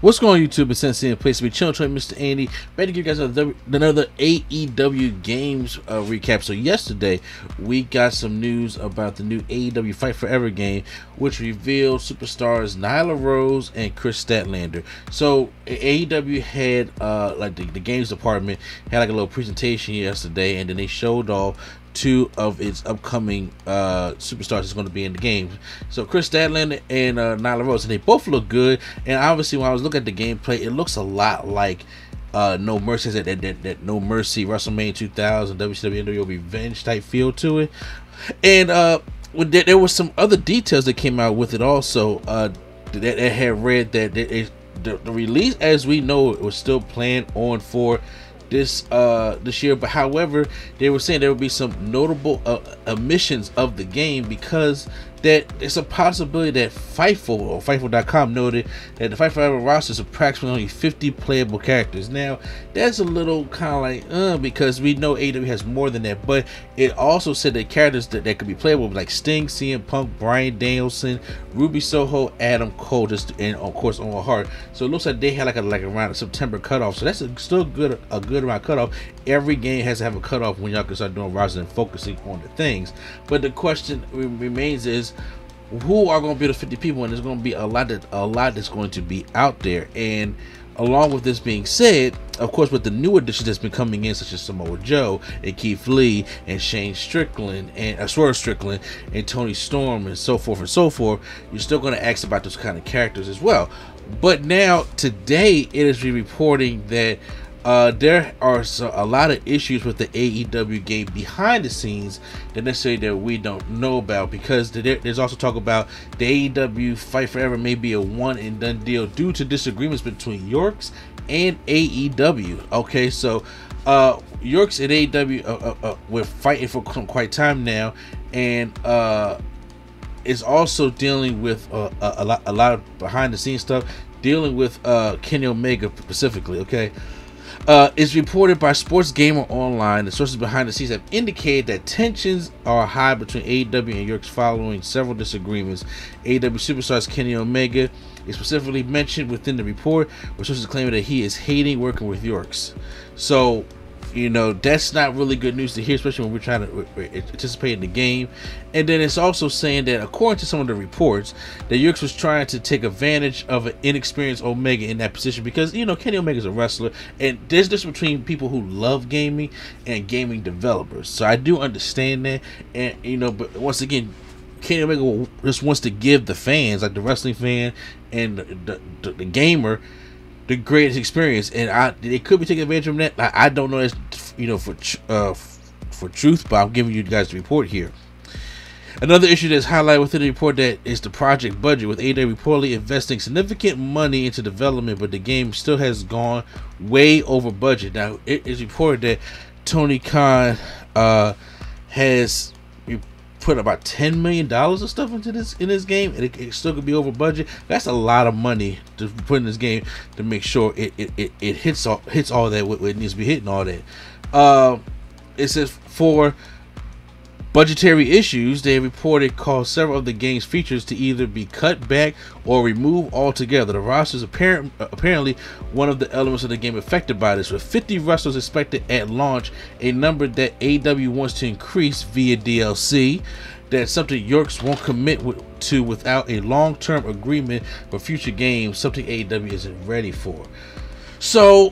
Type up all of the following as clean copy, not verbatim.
What's going on, YouTube? It's Sensei in place to be chilling, Mr. Andy, ready to give you guys another AEW games recap. So yesterday we got some news about the new AEW Fight Forever game, which revealed superstars Nyla Rose and Chris Statlander. So AEW had like the games department had like a little presentation yesterday, and then they showed off two of its upcoming superstars that's going to be in the game. So Chris Statlander and Nyla Rose, and they both look good. And obviously, when I was looking at the gameplay, it looks a lot like No Mercy, that No Mercy WrestleMania 2000 WCW NWO Revenge type feel to it. And there was some other details that came out with it also. That had read that the release, as we know, it was still planned on for this year, but however, they were saying there would be some notable omissions of the game because that it's a possibility that Fightful or Fightful.com noted that the Fight Forever roster is approximately only 50 playable characters. Now, that's a little kind of like, because we know AEW has more than that, but it also said that characters that could be playable like Sting, CM Punk, Bryan Danielson, Ruby Soho, Adam Cole, and of course Owen Hart. So it looks like they had like around a September cutoff. So that's still a good amount cutoff. Every game has to have a cutoff when y'all can start doing rosters and focusing on the things. But the question remains is, who are going to be the 50 people? And there's going to be a lot that's going to be out there. And along with this being said, of course, with the new additions that's been coming in, such as Samoa Joe and Keith Lee and Shane Strickland and Swerve Strickland and Tony Storm and so forth, you're still going to ask about those kind of characters as well. But now today it is reporting that there are a lot of issues with the AEW game behind the scenes that necessarily that we don't know about, because there's also talk about the AEW Fight Forever may be a one and done deal due to disagreements between Yorks and AEW. Okay, so Yorks and AEW we're fighting for quite time now, and is also dealing with a lot of behind the scenes stuff, dealing with Kenny Omega specifically. Okay. It's reported by Sports Gamer Online. The sources behind the scenes have indicated that tensions are high between AEW and Yorks following several disagreements. AEW superstars Kenny Omega is specifically mentioned within the report, with sources claiming that he is hating working with Yorks. So, you know, that's not really good news to hear, especially when we're trying to participate in the game. And then it's also saying that, according to some of the reports, that Yorks was trying to take advantage of an inexperienced Omega in that position, because, you know, Kenny Omega is a wrestler, and there's this between people who love gaming and gaming developers. So I do understand that, and you know, but once again, Kenny Omega just wants to give the fans, like the wrestling fan and the gamer, the greatest experience, and they could be taking advantage of that. I don't know that's, you know, for truth, but I'm giving you guys the report here. Another issue that's highlighted within the report that is the project budget, with AEW reportedly investing significant money into development, but the game still has gone way over budget. Now, it is reported that Tony Khan has put about $10 million of stuff into this game, and it still could be over budget. That's a lot of money to put in this game to make sure it hits all that what it needs to be hitting all that. It says for budgetary issues, they reported caused several of the game's features to either be cut back or removed altogether. The roster is apparently one of the elements of the game affected by this, with 50 wrestlers expected at launch, a number that AEW wants to increase via DLC. That's something Yorks won't commit to without a long-term agreement for future games, something AEW isn't ready for. So,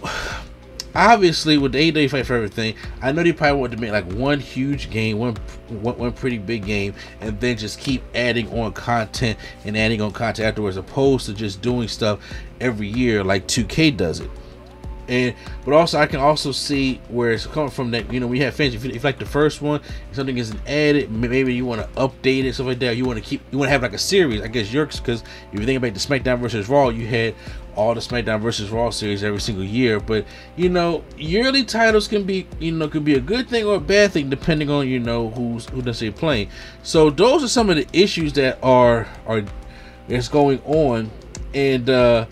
obviously, with the AEW Fight for Everything, I know they probably want to make like one huge game, one pretty big game, and then just keep adding on content and adding on content afterwards, opposed to just doing stuff every year like 2K does it. But also, I can also see where it's coming from, that, you know, we have fans, if you like the first one, if something isn't added, maybe you want to update it, stuff like that. You want to have like a series, I guess, Yorks, because if you think about the Smackdown versus Raw, you had all the Smackdown versus Raw series every single year. But, you know, yearly titles can be, you know, could be a good thing or a bad thing depending on, you know, who necessarily playing. So those are some of the issues that are going on, and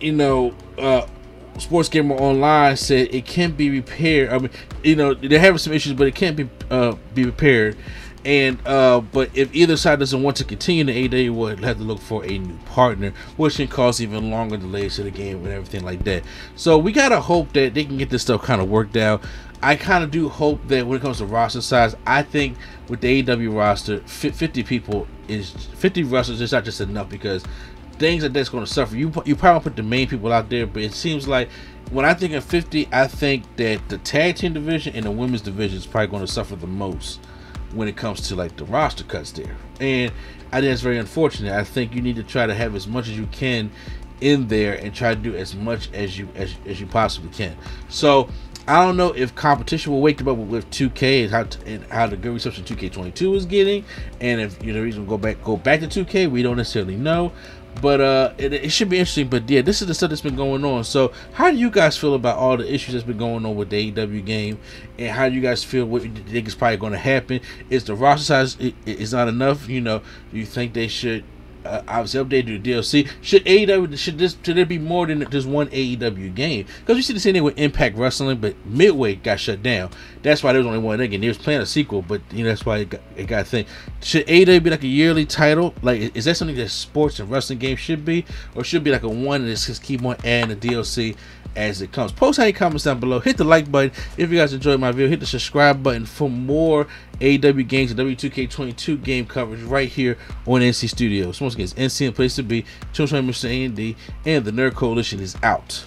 you know, Sports Gamer Online said it can be repaired. I mean, you know, they're having some issues, but it can't be repaired. And but if either side doesn't want to continue, the AEW will have to look for a new partner, which can cause even longer delays to the game and everything like that. So we gotta hope that they can get this stuff kind of worked out. I kind of do hope that when it comes to roster size, I think with the AEW roster, 50 wrestlers is not just enough, because things like that's going to suffer. You probably put the main people out there, but it seems like when I think of 50, I think that the tag team division and the women's division is probably going to suffer the most when it comes to like the roster cuts there. And I think that's very unfortunate. I think you need to try to have as much as you can in there and try to do as much as you possibly can. So I don't know if competition will wake them up with 2K and how the good reception 2K22 is getting, and if the reason go back to 2K, we don't necessarily know. But it should be interesting. But yeah, this is the stuff that's been going on. So how do you guys feel about all the issues that's been going on with the AEW game, and how do you guys feel what you think is probably going to happen? Is the roster size is not enough? Do you think they should obviously update the DLC? Should there be more than just one AEW game? Because we see the same thing with Impact Wrestling, but Midway got shut down. That's why there was only one again. They was planning a sequel, but that's why it got a thing. Should AEW be like a yearly title? Like, is that something that sports and wrestling games should be, or should it be like a one and just keep on adding the DLC as it comes? Post any comments down below. Hit the like button if you guys enjoyed my video. Hit the subscribe button for more AEW games and W2K22 game coverage right here on NC Studios. So once again, it's NC, a place to be. Children, Mr. A&D, and the Nerd Coalition is out.